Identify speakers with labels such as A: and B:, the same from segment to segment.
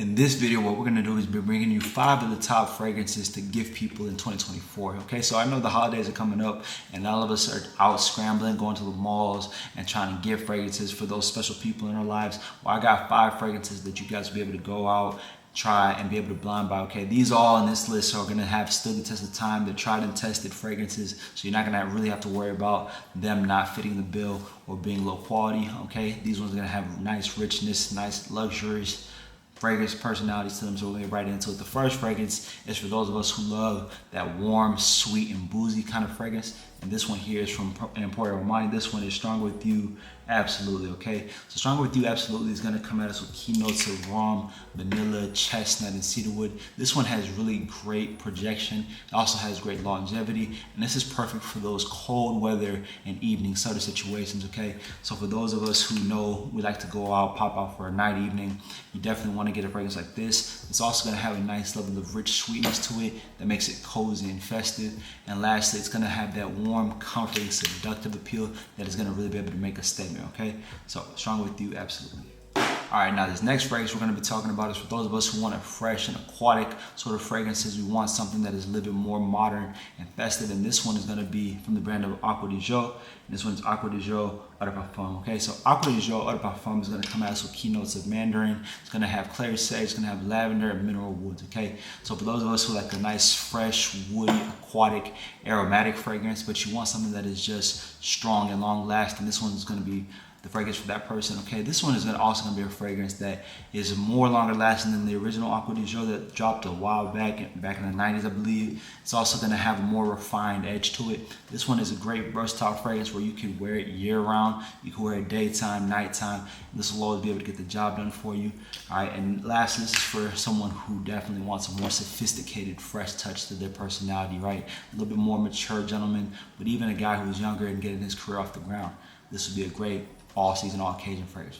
A: In this video, what we're gonna do is be bringing you 5 of the top fragrances to gift people in 2024, okay? So I know the holidays are coming up and all of us are out scrambling, going to the malls and trying to give fragrances for those special people in our lives. Well, I got 5 fragrances that you guys will be able to go out, try, and be able to blind buy, okay? These all on this list are gonna have stood the test of time. They're tried and tested fragrances, so you're not gonna really have to worry about them not fitting the bill or being low quality, okay? These ones are gonna have nice richness, nice luxuries, fragrance personalities to them, so we'll get right into it. The first fragrance is for those of us who love that warm, sweet, and boozy kind of fragrance. And this one here is from Emporio Armani. This one is Stronger With You, Absolutely, okay? So Stronger With You, Absolutely is gonna come at us with key notes of rum, vanilla, chestnut, and cedarwood. This one has really great projection. It also has great longevity, and this is perfect for those cold weather and evening sort of situations, okay? So for those of us who know we like to go out, pop out for a night evening, you definitely wanna get a fragrance like this. It's also gonna have a nice level of rich sweetness to it that makes it cozy and festive. And lastly, it's gonna have that warm, comforting, seductive appeal that is gonna really be able to make a statement, okay? So, Stronger With You, Absolutely. All right, now this next fragrance we're gonna be talking about is for those of us who want a fresh and aquatic sort of fragrances. We want something that is a little bit more modern and festive, and this one is gonna be from the brand of Acqua di Gio, and this one is Acqua di Gio Eau de Parfum, okay? So Acqua di Gio Eau de Parfum is gonna come at us with keynotes of mandarin. It's gonna have clary sage, it's gonna have lavender and mineral woods, okay? So for those of us who like a nice, fresh, woody, aquatic, aromatic fragrance, but you want something that is just strong and long lasting, this one is gonna be the fragrance for that person, okay? This one is also gonna be a fragrance that is more longer lasting than the original Acqua di Gio that dropped a while back in the 90s, I believe. It's also gonna have a more refined edge to it. This one is a great versatile fragrance where you can wear it year round. You can wear it daytime, nighttime. This will always be able to get the job done for you, all right? And lastly, this is for someone who definitely wants a more sophisticated, fresh touch to their personality, right? A little bit more mature gentleman, but even a guy who's younger and getting his career off the ground. This would be a great all season, all occasion fragrance.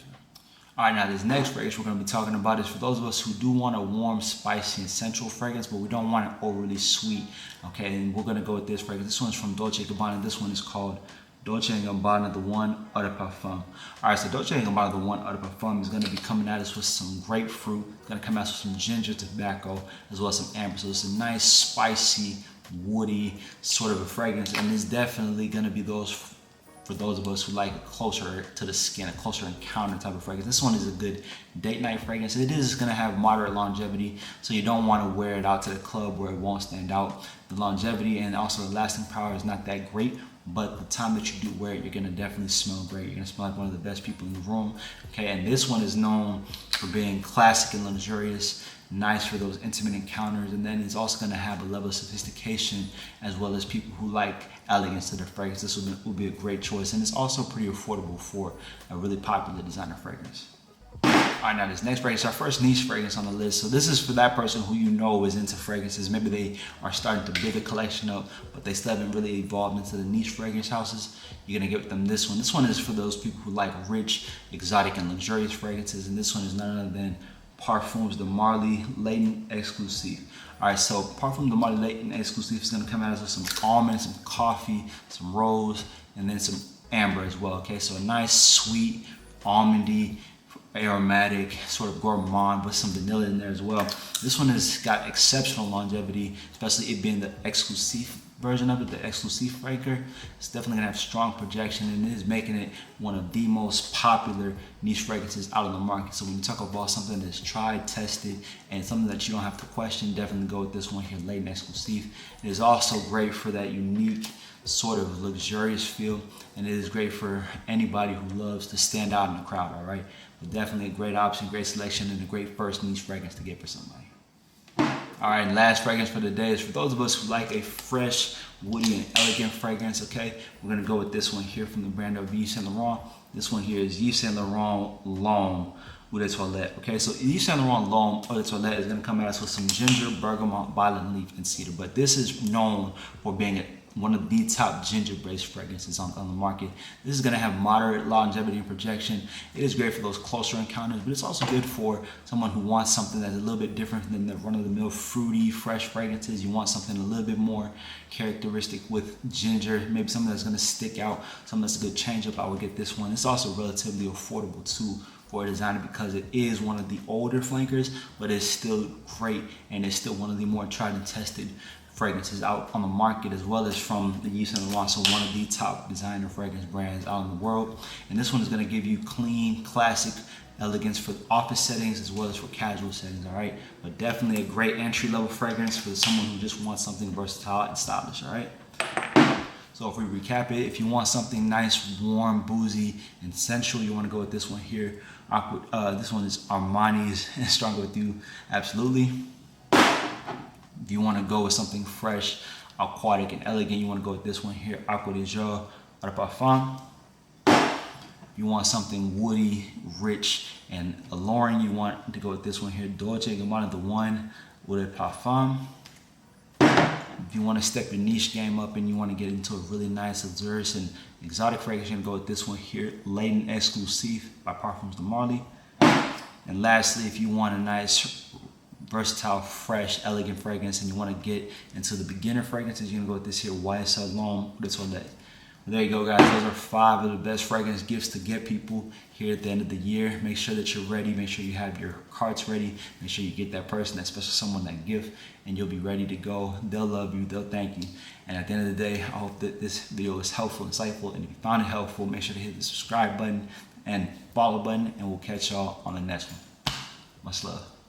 A: All right, now this next fragrance we're gonna be talking about is for those of us who do want a warm, spicy, and sensual fragrance, but we don't want it overly sweet, okay? And we're gonna go with this fragrance. This one's from Dolce Gabbana. This one is called Dolce Gabbana, the One Eau de Parfum. All right, so Dolce Gabbana, the One Eau de Parfum is gonna be coming at us with some grapefruit. It's gonna come at us with some ginger, tobacco, as well as some amber. So it's a nice, spicy, woody sort of a fragrance, and it's definitely gonna be for those of us who like it closer to the skin, a closer encounter type of fragrance. This one is a good date night fragrance. It is gonna have moderate longevity, so you don't wanna wear it out to the club where it won't stand out. The longevity and also the lasting power is not that great, but the time that you do wear it, you're gonna definitely smell great. You're gonna smell like one of the best people in the room, okay? And this one is known for being classic and luxurious, nice for those intimate encounters, and then it's also going to have a level of sophistication as well as people who like elegance to their fragrance. This will be a great choice, and it's also pretty affordable for a really popular designer fragrance. All right, now this next fragrance is our first niche fragrance on the list. So this is for that person who you know is into fragrances. Maybe they are starting to build a collection up, but they still haven't really evolved into the niche fragrance houses. You're gonna give them this one. This one is for those people who like rich, exotic, and luxurious fragrances, and this one is none other than Parfums de Marly Latent Exclusive. All right, so Parfums de Marly Latent Exclusive is gonna come at us with some almond, some coffee, some rose, and then some amber as well, okay? So a nice, sweet, almondy, aromatic, sort of gourmand with some vanilla in there as well. This one has got exceptional longevity, especially it being the exclusive version of it, the exclusive fragrance. It's definitely gonna have strong projection, and it is making it one of the most popular niche fragrances out on the market. So when you talk about something that's tried, tested, and something that you don't have to question, definitely go with this one here, Latent Exclusive. It is also great for that unique sort of luxurious feel, and it is great for anybody who loves to stand out in the crowd, all right? But definitely a great option, great selection, and a great first niche fragrance to get for somebody. All right, and last fragrance for the day is for those of us who like a fresh, woody, and elegant fragrance, okay? We're gonna go with this one here from the brand of Yves Saint Laurent. This one here is Yves Saint Laurent L'Homme Eau de Toilette, okay? So Yves Saint Laurent L'Homme Eau de Toilette is gonna come at us with some ginger, bergamot, violet leaf, and cedar, but this is known for being one of the top ginger-based fragrances on the market. This is gonna have moderate longevity and projection. It is great for those closer encounters, but it's also good for someone who wants something that's a little bit different than the run-of-the-mill fruity, fresh fragrances. You want something a little bit more characteristic with ginger, maybe something that's gonna stick out, something that's a good change-up. I would get this one. It's also relatively affordable too for a designer because it is one of the older flankers, but it's still great and it's still one of the more tried and tested fragrances out on the market, as well as from the Yves Saint Laurent, so one of the top designer fragrance brands out in the world. And this one is going to give you clean, classic elegance for office settings as well as for casual settings, all right? But definitely a great entry-level fragrance for someone who just wants something versatile and stylish, all right? So if we recap it, if you want something nice, warm, boozy, and sensual, you want to go with this one here. This one is Armani's Stronger With You, absolutely. If you want to go with something fresh, aquatic, and elegant, you want to go with this one here, Acqua di Gio de Parfums. If you want something woody, rich, and alluring, you want to go with this one here, Dolce Gabbana, the one with a Parfum. If you want to step your niche game up and you want to get into a really nice, luxurious, and exotic fragrance, you're going to go with this one here, Laden Exclusive by Parfums de Marly. And lastly, if you want a nice, versatile, fresh, elegant fragrance and you want to get into the beginner fragrances, you're going to go with this here, White Salon de Soleil. Well, there you go, guys. Those are 5 of the best fragrance gifts to get people here at the end of the year. Make sure that you're ready. Make sure you have your carts ready. Make sure you get that person, that special someone, that gift, and you'll be ready to go. They'll love you. They'll thank you. And at the end of the day, I hope that this video is helpful, insightful, and if you found it helpful, make sure to hit the subscribe button and follow button, and we'll catch y'all on the next one. Much love.